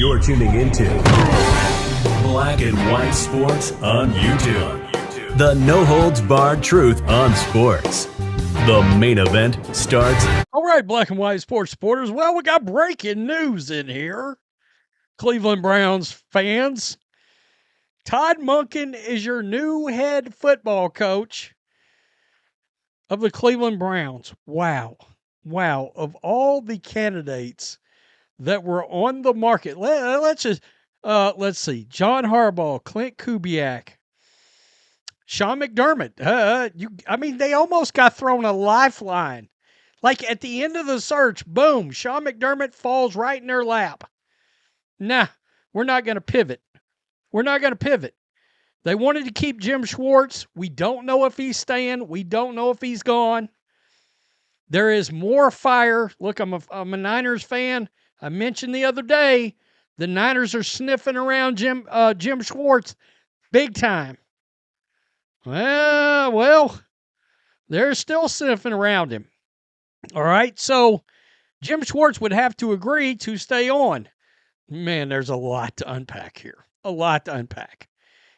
You're tuning into Black and White Sports on YouTube. The no-holds-barred truth on sports. The main event starts. All right, Black and White Sports supporters. Well, we got breaking news in here. Cleveland Browns fans. TODD MONKEN is your new head football coach of the Cleveland Browns. Wow. Wow. Of all the candidates that were on the market, let's see. John Harbaugh, Clint Kubiak, Sean McDermott. They almost got thrown a lifeline. Like at the end of the search, boom, Sean McDermott falls right in their lap. Nah, we're not going to pivot. We're not going to pivot. They wanted to keep Jim Schwartz. We don't know if he's staying. We don't know if he's gone. There is more fire. Look, I'm a Niners fan. I mentioned the other day, the Niners are sniffing around Jim Schwartz big time. Well, they're still sniffing around him. All right, so Jim Schwartz would have to agree to stay on. Man, there's a lot to unpack here. A lot to unpack.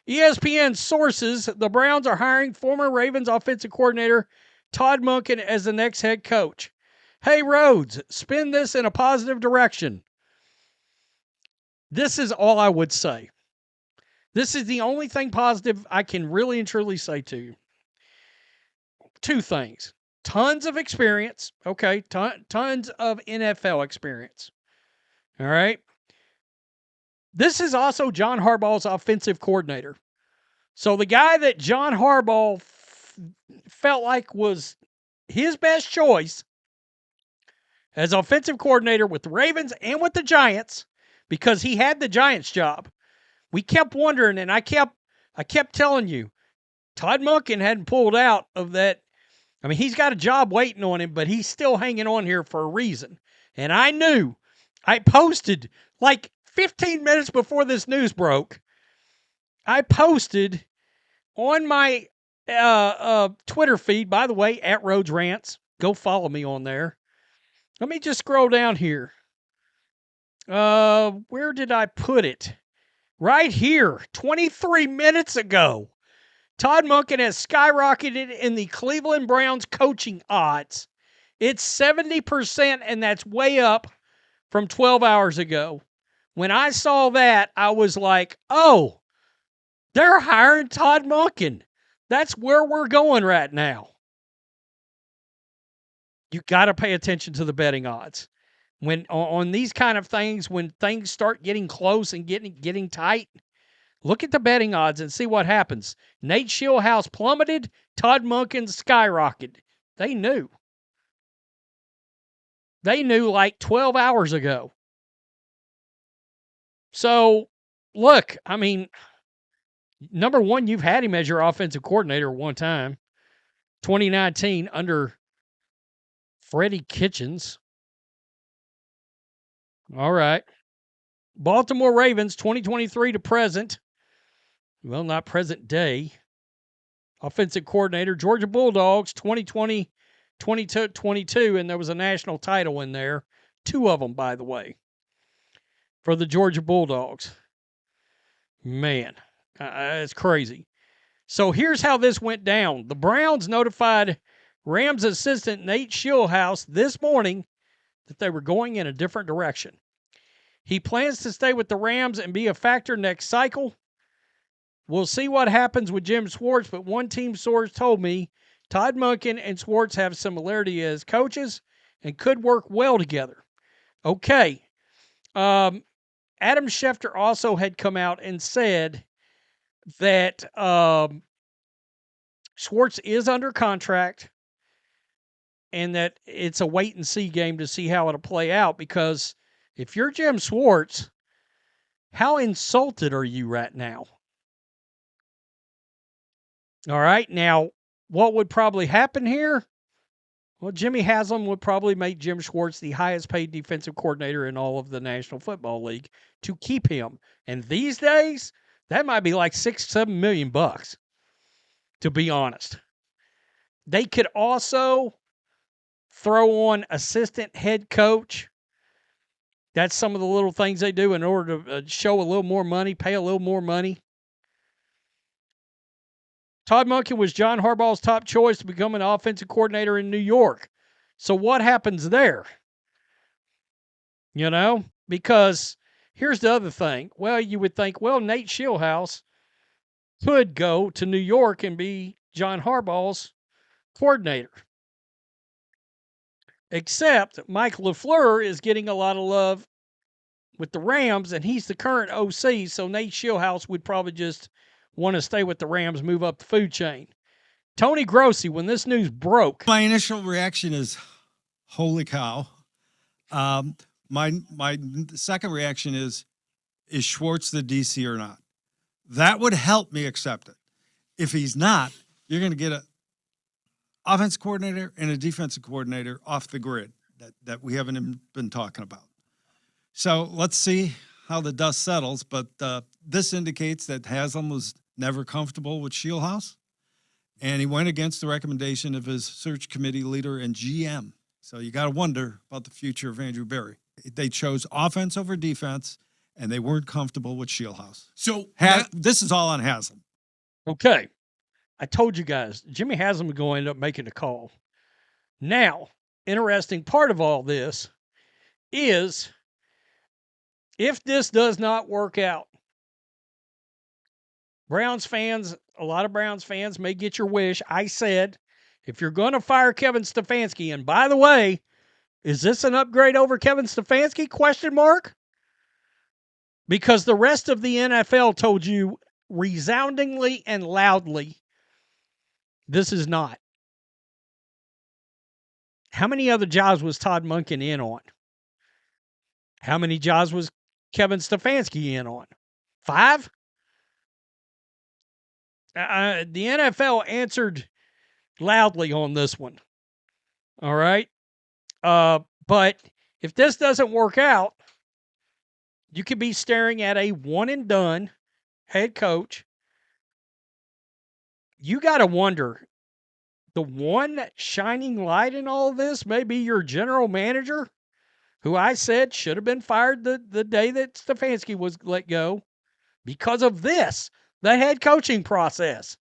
ESPN sources, the Browns are hiring former Ravens offensive coordinator TODD MONKEN as the next head coach. Hey, Rhodes, spin this in a positive direction. This is all I would say. This is the only thing positive I can really and truly say to you. Two things. Tons of experience. Okay, tons of NFL experience. All right. This is also John Harbaugh's offensive coordinator. So the guy that John Harbaugh felt like was his best choice as offensive coordinator with the Ravens and with the Giants, because he had the Giants job. We kept wondering, and I kept telling you, TODD MONKEN hadn't pulled out of that. I mean, he's got a job waiting on him, but he's still hanging on here for a reason. And I knew. I posted like 15 minutes before this news broke. I posted on my Twitter feed, by the way, at Rhodes Rants. Go follow me on there. Let me just scroll down here. Where did I put it? Right here, 23 minutes ago. TODD MONKEN has skyrocketed in the Cleveland Browns coaching odds. It's 70%, and that's way up from 12 hours ago. When I saw that, I was like, oh, they're hiring TODD MONKEN. That's where we're going right now. You got to pay attention to the betting odds. When on these kind of things, when things start getting close and getting tight, look at the betting odds and see what happens. Nate Schillhouse plummeted. TODD MONKEN skyrocketed. They knew. They knew like 12 hours ago. So, look, I mean, number one, you've had him as your offensive coordinator one time. 2019 under Freddie Kitchens. All right. Baltimore Ravens, 2023 to present. Well, not present day. Offensive coordinator, Georgia Bulldogs, 2020, 22, and there was a national title in there. 2 of them, by the way, for the Georgia Bulldogs. Man, it's crazy. So here's how this went down. The Browns notified Rams assistant Nate Schillhouse this morning that they were going in a different direction. He plans to stay with the Rams and be a factor next cycle. We'll see what happens with Jim Schwartz, but one team source told me TODD MONKEN and Schwartz have similarity as coaches and could work well together. Okay. Adam Schefter also had come out and said that Schwartz is under contract and that it's a wait-and-see game to see how it'll play out, because if you're Jim Schwartz, how insulted are you right now? All right, now, what would probably happen here? Well, Jimmy Haslam would probably make Jim Schwartz the highest-paid defensive coordinator in all of the National Football League to keep him. And these days, that might be like $6-7 million bucks, to be honest. They could also throw on assistant head coach. That's some of the little things they do in order to show a little more money, pay a little more money. Todd Monken was John Harbaugh's top choice to become an offensive coordinator in New York. So what happens there? You know, because here's the other thing. Well, you would think, well, Nate Shieldhouse could go to New York and be John Harbaugh's coordinator. Except Mike LaFleur is getting a lot of love with the Rams, and he's the current OC, so Nate Shieldhouse would probably just want to stay with the Rams, move up the food chain. Tony Grossi, when this news broke. My initial reaction is, holy cow. My second reaction is Schwartz the DC or not? That would help me accept it. If he's not, you're going to get an offensive coordinator and a defensive coordinator off the grid that we haven't been talking about. So let's see how the dust settles. But this indicates that Haslam was never comfortable with Shieldhouse, and he went against the recommendation of his search committee leader and GM. So you got to wonder about the future of Andrew Berry. They chose offense over defense, and they weren't comfortable with Shieldhouse. So this is all on Haslam. Okay. I told you guys, Jimmy Haslam is going to end up making the call. Now, interesting part of all this is if this does not work out, Browns fans, a lot of Browns fans may get your wish. I said, if you're going to fire Kevin Stefanski, and by the way, is this an upgrade over Kevin Stefanski? Question mark. Because the rest of the NFL told you resoundingly and loudly, this is not. How many other jobs was Todd Monken in on? How many jobs was Kevin Stefanski in on? 5? The NFL answered loudly on this one. All right. But if this doesn't work out, you could be staring at a one and done head coach. You got to wonder, the one shining light in all of this may be your general manager, who I said should have been fired the day that Stefanski was let go because of this, the head coaching process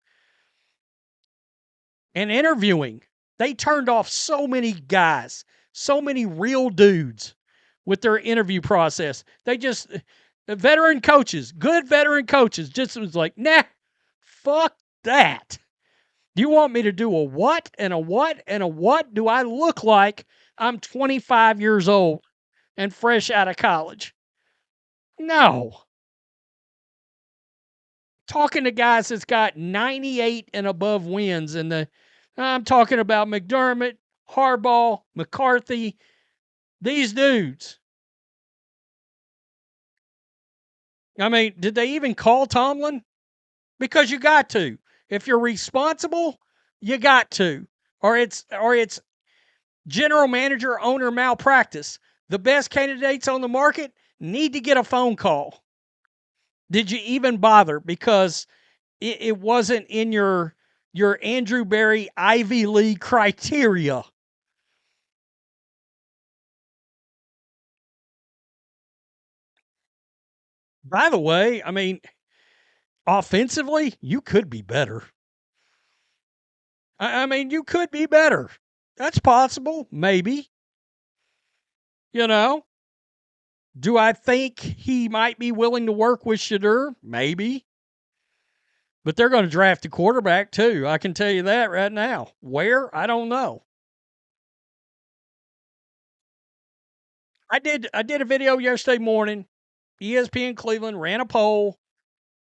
and interviewing. They turned off so many guys, so many real dudes with their interview process. They just, veteran coaches, good veteran coaches, just was like, nah, fuck that. Do you want me to do a what and a what and a what? Do I look like I'm 25 years old and fresh out of college? No. Talking to guys that's got 98 and above wins, and I'm talking about McDermott, Harbaugh, McCarthy, these dudes. I mean, did they even call Tomlin? Because you got to. If you're responsible, you got to. Or it's general manager owner malpractice. The best candidates on the market need to get a phone call. Did you even bother? Because it wasn't in your Andrew Berry Ivy League criteria. By the way, I mean, offensively, you could be better. I mean, you could be better. That's possible, maybe. You know? Do I think he might be willing to work with Shedeur? Maybe. But they're going to draft a quarterback, too. I can tell you that right now. Where? I don't know. I did a video yesterday morning. ESPN Cleveland ran a poll,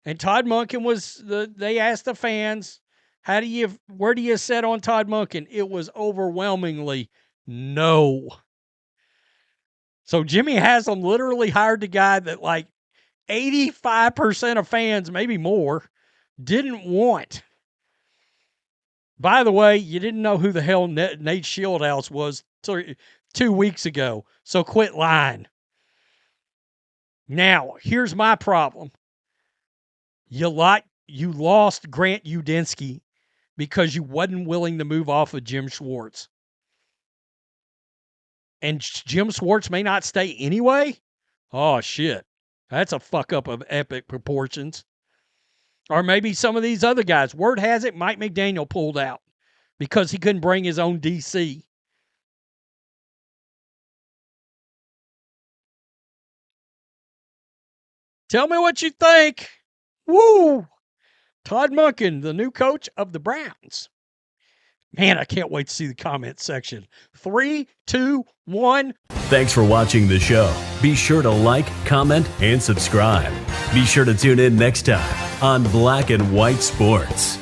and Todd Monken they asked the fans, where do you sit on Todd Monken? It was overwhelmingly no. So Jimmy Haslam literally hired the guy that like 85% of fans, maybe more, didn't want. By the way, you didn't know who the hell Nate Shieldhouse was 2 weeks ago, so quit lying. Now, here's my problem. You lost Grant Udinski because you wasn't willing to move off of Jim Schwartz. And Jim Schwartz may not stay anyway. Oh, shit. That's a fuck up of epic proportions. Or maybe some of these other guys. Word has it Mike McDaniel pulled out because he couldn't bring his own DC. Tell me what you think. Woo! TODD MONKEN, the new coach of the Browns. Man, I can't wait to see the comment section. 3, 2, 1. Thanks for watching the show. Be sure to like, comment, and subscribe. Be sure to tune in next time on Black and White Sports.